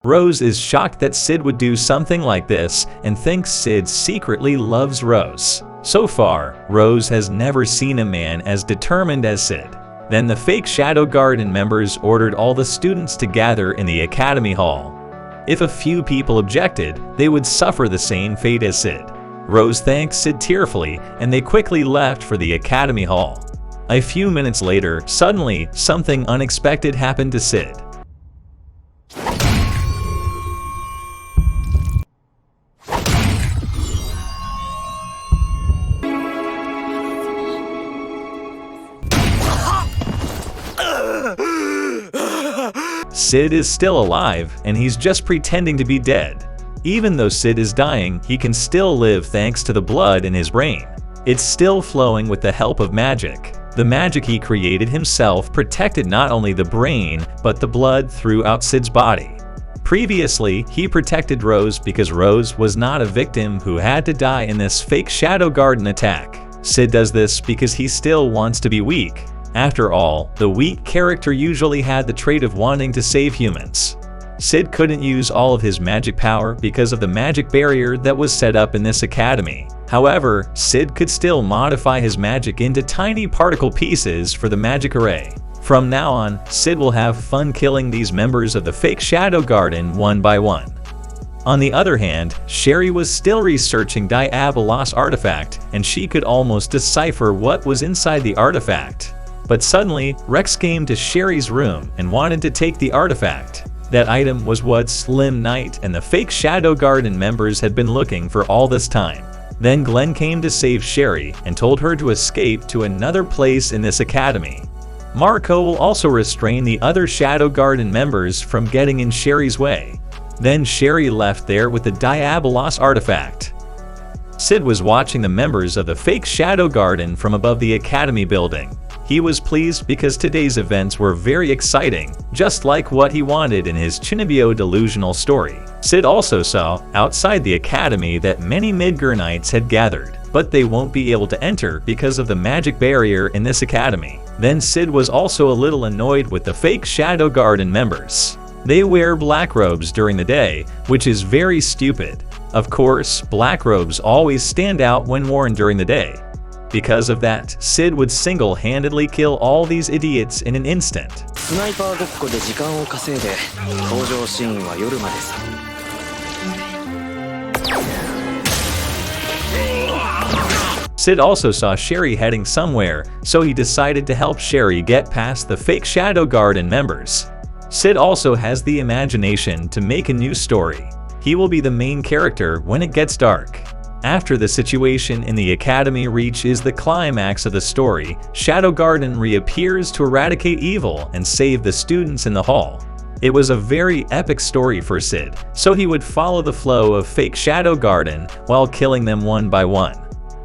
Rose is shocked that Sid would do something like this and thinks Sid secretly loves Rose. So far, Rose has never seen a man as determined as Sid. Then the fake Shadow Garden members ordered all the students to gather in the Academy Hall. If a few people objected, they would suffer the same fate as Sid. Rose thanks Sid tearfully, and they quickly left for the Academy Hall. A few minutes later, suddenly, something unexpected happened to Sid. Sid is still alive, and he's just pretending to be dead. Even though Sid is dying, he can still live thanks to the blood in his brain. It's still flowing with the help of magic. The magic he created himself protected not only the brain, but the blood throughout Sid's body. Previously, he protected Rose because Rose was not a victim who had to die in this fake Shadow Garden attack. Sid does this because he still wants to be weak. After all, the weak character usually had the trait of wanting to save humans. Sid couldn't use all of his magic power because of the magic barrier that was set up in this academy. However, Sid could still modify his magic into tiny particle pieces for the magic array. From now on, Sid will have fun killing these members of the fake Shadow Garden one by one. On the other hand, Sherry was still researching Diabolos' artifact, and she could almost decipher what was inside the artifact. But suddenly, Rex came to Sherry's room and wanted to take the artifact. That item was what Slim Knight and the fake Shadow Garden members had been looking for all this time. Then Glenn came to save Sherry and told her to escape to another place in this academy. Marco will also restrain the other Shadow Garden members from getting in Sherry's way. Then Sherry left there with the Diabolos artifact. Sid was watching the members of the fake Shadow Garden from above the academy building. He was pleased because today's events were very exciting, just like what he wanted in his Chinibyo delusional story. Sid also saw, outside the academy, that many Midgar Knights had gathered, but they won't be able to enter because of the magic barrier in this academy. Then Sid was also a little annoyed with the fake Shadow Garden members. They wear black robes during the day, which is very stupid. Of course, black robes always stand out when worn during the day. Because of that, Sid would single-handedly kill all these idiots in an instant. Sid also saw Sherry heading somewhere, so he decided to help Sherry get past the fake Shadow Garden members. Sid also has the imagination to make a new story. He will be the main character when it gets dark. After the situation in the academy reaches the climax of the story, Shadow Garden reappears to eradicate evil and save the students in the hall. It was a very epic story for Sid, so he would follow the flow of fake Shadow Garden while killing them one by one.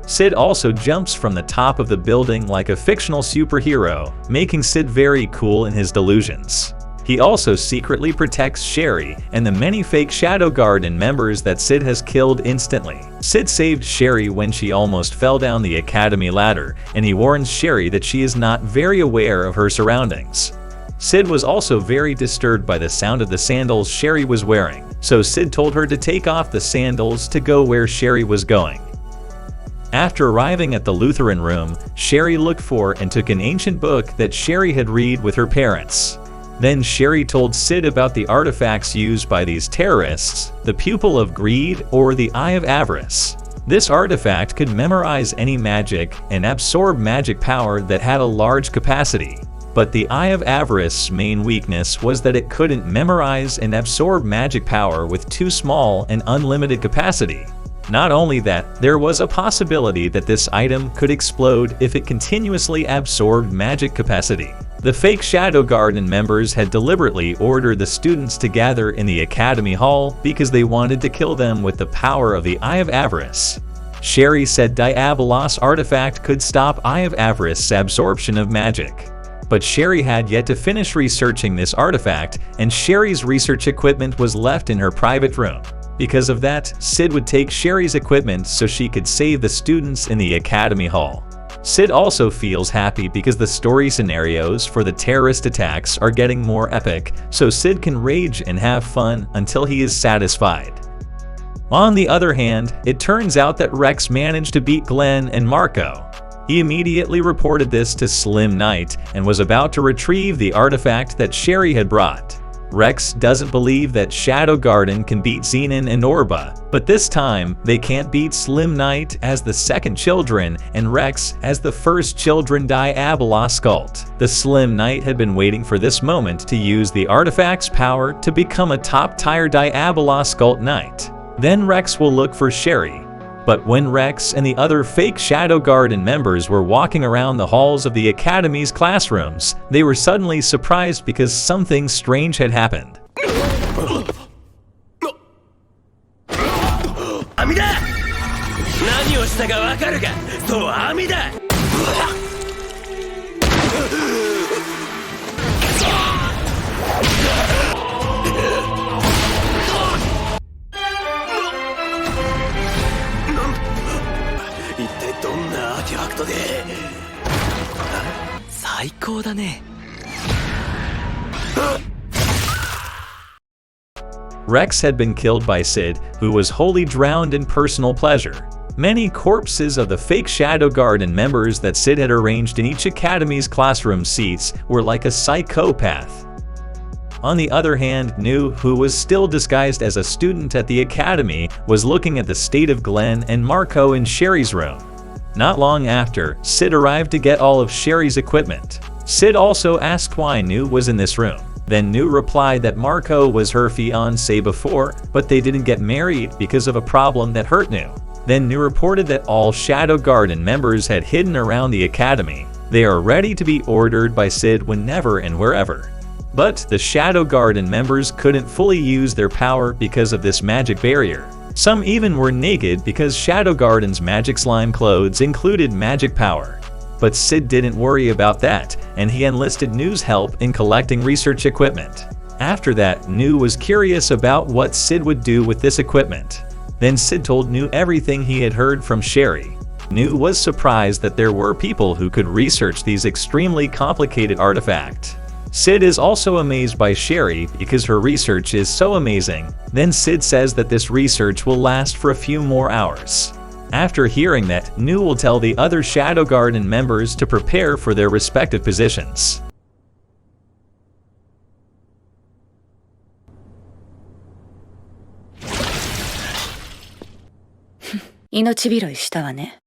Sid also jumps from the top of the building like a fictional superhero, making Sid very cool in his delusions. He also secretly protects Sherry and the many fake Shadow Garden members that Sid has killed instantly. Sid saved Sherry when she almost fell down the academy ladder, and he warns Sherry that she is not very aware of her surroundings. Sid was also very disturbed by the sound of the sandals Sherry was wearing, so Sid told her to take off the sandals to go where Sherry was going. After arriving at the Lutheran room, Sherry looked for and took an ancient book that Sherry had read with her parents. Then Sherry told Sid about the artifacts used by these terrorists, the Pupil of Greed or the Eye of Avarice. This artifact could memorize any magic and absorb magic power that had a large capacity. But the Eye of Avarice's main weakness was that it couldn't memorize and absorb magic power with too small and unlimited capacity. Not only that, there was a possibility that this item could explode if it continuously absorbed magic capacity. The fake Shadow Garden members had deliberately ordered the students to gather in the Academy Hall because they wanted to kill them with the power of the Eye of Avarice. Sherry said Diabolos' artifact could stop Eye of Avarice's absorption of magic. But Sherry had yet to finish researching this artifact, and Sherry's research equipment was left in her private room. Because of that, Sid would take Sherry's equipment so she could save the students in the Academy Hall. Sid also feels happy because the story scenarios for the terrorist attacks are getting more epic, so Sid can rage and have fun until he is satisfied. On the other hand, it turns out that Rex managed to beat Glenn and Marco. He immediately reported this to Slim Knight and was about to retrieve the artifact that Sherry had brought. Rex doesn't believe that Shadow Garden can beat Zenon and Orba, but this time they can't beat Slim Knight as the second children and Rex as the first children Diabolos cult. The Slim Knight had been waiting for this moment to use the artifact's power to become a top-tier Diabolos cult knight. Then Rex will look for Sherry. But when Rex and the other fake Shadow Garden members were walking around the halls of the Academy's classrooms, they were suddenly surprised because something strange had happened. Rex had been killed by Sid, who was wholly drowned in personal pleasure. Many corpses of the fake Shadow Garden members that Sid had arranged in each Academy's classroom seats were like a psychopath. On the other hand, Nu, who was still disguised as a student at the Academy, was looking at the state of Glenn and Marco in Sherry's room. Not long after, Sid arrived to get all of Sherry's equipment. Sid also asked why Nu was in this room. Then Nu replied that Marco was her fiancé before, but they didn't get married because of a problem that hurt Nu. Then Nu reported that all Shadow Garden members had hidden around the Academy. They are ready to be ordered by Sid whenever and wherever. But the Shadow Garden members couldn't fully use their power because of this magic barrier. Some even were naked because Shadow Garden's magic slime clothes included magic power. But Sid didn't worry about that, and he enlisted Nu's help in collecting research equipment. After that, Nu was curious about what Sid would do with this equipment. Then Sid told Nu everything he had heard from Sherry. Nu was surprised that there were people who could research these extremely complicated artifacts. Sid is also amazed by Sherry because her research is so amazing. Then Sid says that this research will last for a few more hours. After hearing that, Nu will tell the other Shadow Garden members to prepare for their respective positions. 命拾いしたわね。